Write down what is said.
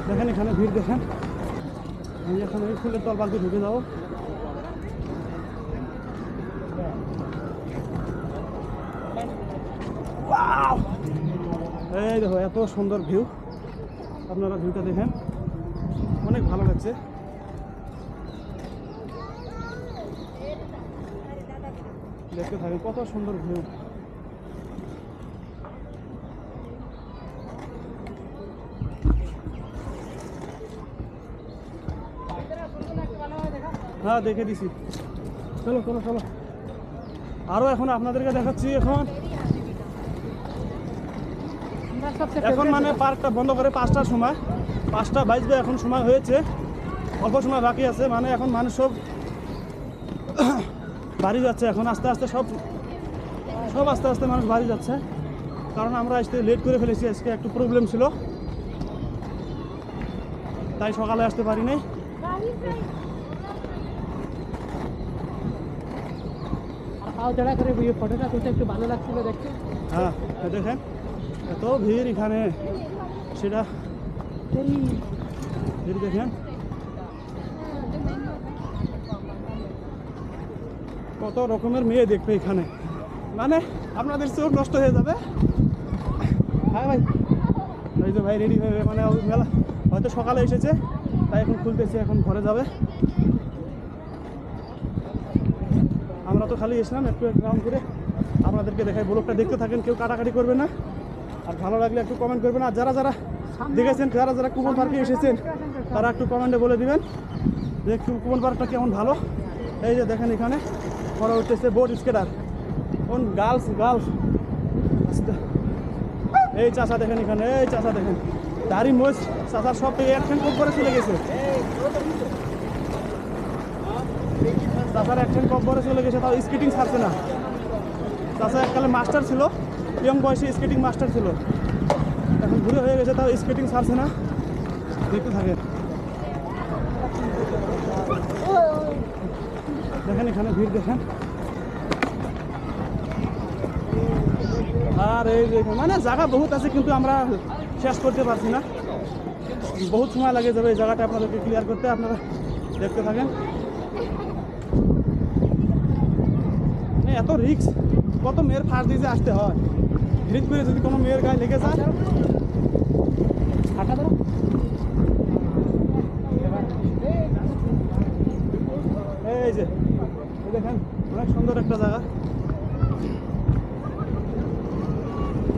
দেখেন এখানে ভিড় দেখেন। আমি এখন ওই ফুলের তলবার দিয়ে ঢুকে যাবো। এই দেখো এত সুন্দর ভিউ, আপনারা ভিউটা দেখেন, অনেক ভালো লাগছে। দেখতে থাকেন কত সুন্দর ভিউ। হ্যাঁ দেখে দিছি, চলো চলো চলো। আরও এখন আপনাদেরকে দেখাচ্ছি। এখন মানে পার্কটা বন্ধ করে 5টার সময়, 5টা বাজবে এখন, সময় হয়েছে, অল্প সময় বাকি আছে। মানে এখন মানুষ সব বাড়ি যাচ্ছে এখন আস্তে আস্তে, সব আস্তে আস্তে মানুষ বাড়ি যাচ্ছে। কারণ আমরা আসতে লেট করে ফেলেছি, আজকে একটু প্রবলেম ছিল, তাই সকালে আসতে পারি নাই। চড়া করে ফটোটা তুলতে একটু ভালো লাগছিল দেখতে। হ্যাঁ দেখেন এত ভিড় এখানে, সেটা ভিড় দেখেন কত রকমের মেয়ে দেখবে এখানে, মানে আপনাদের চোখ নষ্ট হয়ে যাবে। হ্যাঁ ভাই, এই যে ভাই রেডি হয়ে, মানে মেলা হয়তো সকালে এসেছে তাই এখন খুলতেছে, এখন ঘরে যাবে। আমরা তো খালি এসলাম একটু রাউন্ড করে আপনাদেরকে দেখাই। ব্লগটা দেখতে থাকেন, কেউ কাটাকাটি করবে না, আর ভালো লাগলে একটু কমেন্ট করবেন। আর যারা যারা দেখেছেন, যারা কুপন পার্কে এসেছেন, তারা একটু কমেন্টে বলে দিবেন যে কুপন পার্কটা কেমন ভালো। এই যে দেখেন এখানে করা হচ্ছে বোট স্কেটার, কোন গার্লস এই চাষা দেখেন এখানে, এই চাষা দেখেন দাড়ি মোজ চাষার সব অ্যাকশন কম করে চলে গেছে। চাষার অ্যাকশন কম করে চলে গেছে, তাও স্কেটিং ছাড়ছে না। চাষা এককালে মাস্টার ছিল, ইয়ং বয়সে স্কেটিং মাস্টার ছিল, এখন বুড়ো হয়ে গেছে, তাও স্কেটিং ছাড়ছে না। দেখতে থাকে দেখেন এখানে ভিড় দেখেন। আর এই মানে জায়গা বহুত আছে, কিন্তু আমরা শেষ করতে পারছি না, বহুত সময় লাগে যাবে এই জায়গাটা আপনাদেরকে ক্লিয়ার করতে। আপনারা দেখতে থাকেন। এত রিস্ক, কত মেয়ের ফাঁস দিয়ে আসতে হয়, রিস্ক করে যদি কোনো মেয়ের গায়ে লেগে যায়